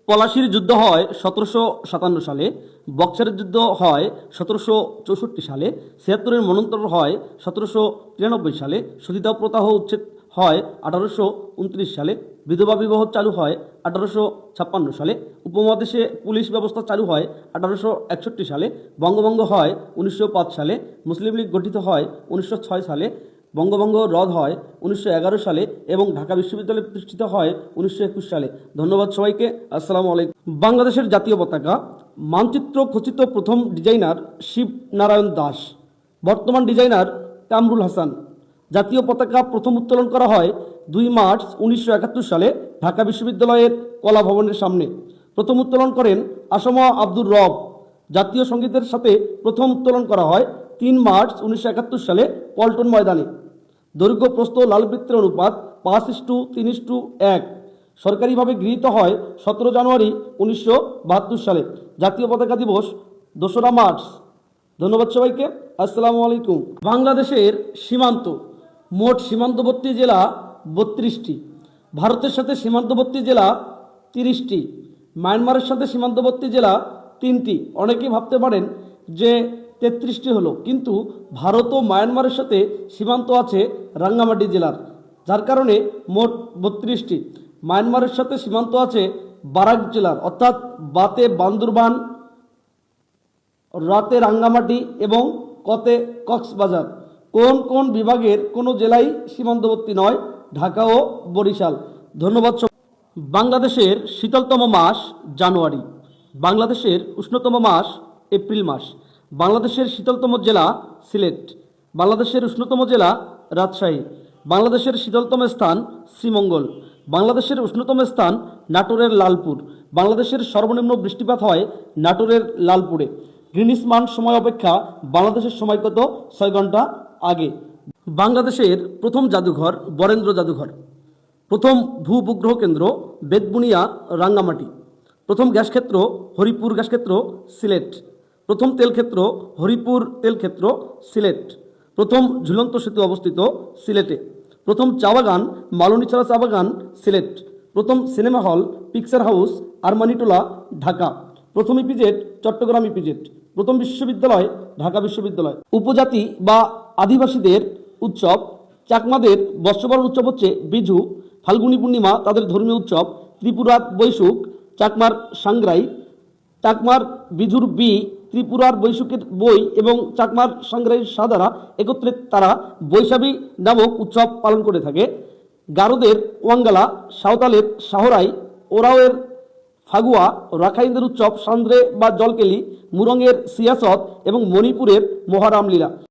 পলাশির যুদ্ধ হয় 1757 সালে, বক্সারের যুদ্ধ হয় 1764 সালে, 76-এর মন্বন্তর হয় 1793 সালে, সতীদাহ প্রথা উচ্ছেদ হয় 1829 সালে, বিধবা বিবাহ চালু হয় 1856 সালে, উপমহাদেশে পুলিশ ব্যবস্থা চালু হয় 1861 সালে, বঙ্গভঙ্গ হয় 1905 সালে, মুসলিম লীগ গঠিত হয় 1906 সালে, বঙ্গভঙ্গ রদ হয় 1911 সালে এবং ঢাকা বিশ্ববিদ্যালয় প্রতিষ্ঠিত হয় 1921 সালে। ধন্যবাদ সবাইকে। আসসালামু আলাইকুম। বাংলাদেশের জাতীয় পতাকা মানচিত্র খচিত প্রথম ডিজাইনার শিবনারায়ণ দাস, বর্তমান ডিজাইনার কামরুল হাসান। জাতীয় পতাকা প্রথম উত্তোলন করা হয় 2 মার্চ 1971 সালে ঢাকা বিশ্ববিদ্যালয়ের কলা ভবনের সামনে। প্রথম উত্তোলন করেন আসমা আব্দুর রব। জাতীয় সঙ্গীতের সাথে প্রথম উত্তোলন করা হয় 3 মার্চ 1971 সালে পল্টন ময়দানে। দৈর্ঘ্য প্রস্থ লালবৃত্তের অনুপাত 5:3:1। সরকারিভাবে গৃহীত হয় 17 জানুয়ারি 1972 সালে। জাতীয় পতাকা দিবস 2রা মার্চ। ধন্যবাদ সবাইকে। আসসালামু আলাইকুম। বাংলাদেশের সীমান্ত মোট সীমান্তবর্তী জেলা 32টি, ভারতের সাথে সীমান্তবর্তী জেলা 30টি, মায়ানমারের সাথে সীমান্তবর্তী জেলা 3টি। অনেকেই ভাবতে পারেন যে 33টি হলো, কিন্তু ভারত ও মায়ানমারের সাথে সীমান্ত আছে রাঙ্গামাটি জেলার, যার কারণে মোট 32টি। মায়ানমারের সাথে সীমান্ত আছে বারাক জেলার, অর্থাৎ বাতে বান্দরবান, রাতে রাঙ্গামাটি এবং কতে কক্সবাজার। কোন কোন বিভাগের কোনো জেলাই সীমান্তবর্তী নয়? ঢাকা ও বরিশাল। ধন্যবাদ। বাংলাদেশের শীতলতম মাস জানুয়ারি, বাংলাদেশের উষ্ণতম মাস এপ্রিল মাস, বাংলাদেশের শীতলতম জেলা সিলেট, বাংলাদেশের উষ্ণতম জেলা রাজশাহী, বাংলাদেশের শীতলতম স্থান শ্রীমঙ্গল, বাংলাদেশের উষ্ণতম স্থান নাটোরের লালপুর, বাংলাদেশের সর্বনিম্ন বৃষ্টিপাত হয় নাটোরের লালপুরে। গ্রিনিচ মান সময় অপেক্ষা বাংলাদেশের সময় কত? 6 ঘন্টা আগে। বাংলাদেশের প্রথম জাদুঘর বরেন্দ্র জাদুঘর। প্রথম ভূ-উপগ্রহ কেন্দ্র বেতবুনিয়া রাঙ্গামাটি। প্রথম গ্যাসক্ষেত্র হরিপুর গ্যাসক্ষেত্র সিলেট। প্রথম তেলক্ষেত্র হরিপুর তেলক্ষেত্র সিলেট। প্রথম ঝুলন্ত সেতু অবস্থিত সিলেটে। প্রথম চা বাগান মালনীছড়া চা বাগান সিলেট। প্রথম cinema hall picture house Armanitola Dhaka. প্রথম ইপিজেড চট্টগ্রাম ইপিজেড। প্রথম বিশ্ববিদ্যালয় ঢাকা বিশ্ববিদ্যালয়। উপজাতি বা আদিবাসীদের উৎসব চাকমাদের বর্ষবরণ উৎসব হচ্ছে বিজু। ফাল্গুনী পূর্ণিমা তাদের ধর্মীয় উৎসব। ত্রিপুরার বৈশুখ, চাকমার সাংগ্রাই। চাকমার বিজুর বি, ত্রিপুরার বৈশুখের বই এবং চাকমার সাংগ্রাইয়ের সাদারা একত্রে তারা বৈশাখী নামক উৎসব পালন করে থাকে। গারোদের ওয়াঙ্গালা, সাঁওতালের শাহরাই, ওরাওয়ের ফাগুয়া, রাখাইনদের উৎসব সান্দ্রে বা জলকেলি, মুরংয়ের সিয়াসত এবং মণিপুরের মহারামলীলা।